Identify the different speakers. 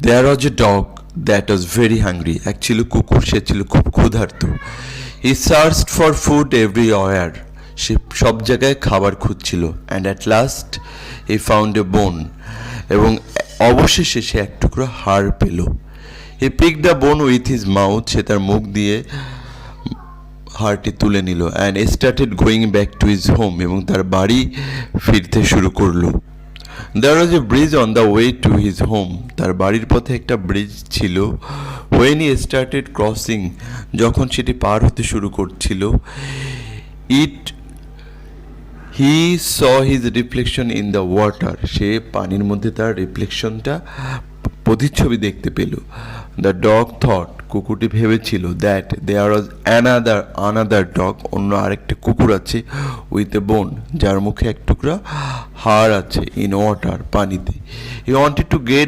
Speaker 1: There was a dog that was very hungry. Actually, কুকুর সে ছিল খুব ক্ষুধার্ত. He searched for food everywhere. সে সব জায়গায় খাবার খুঁজছিল. And at last he found a bone. এবং অবশেষে সে এক টুকরো হাড় পেল. He picked the bone with his mouth. সে তার মুখ দিয়ে হাড়টি তুলে নিল. And started going back to his home. এবং তার বাড়ি ফিরতে শুরু করলো. There was a bridge on the way to his home. তার বাড়ির পথে একটা ব্রিজ ছিল. When he started crossing, যখন সেটি পার হতে শুরু করছিল, he saw his reflection in the water. সে পানির মধ্যে তার রিফ্লেকশনটা প্রতিচ্ছবি দেখতে পেল. The dog thought, কুকুরটি ভেবেছিল, that there was another dog, অন্য আরেকটা কুকুর আছে, with a bone, যার মুখে এক টুকরা হাড় আছে, in water, পানিতে. He wanted to get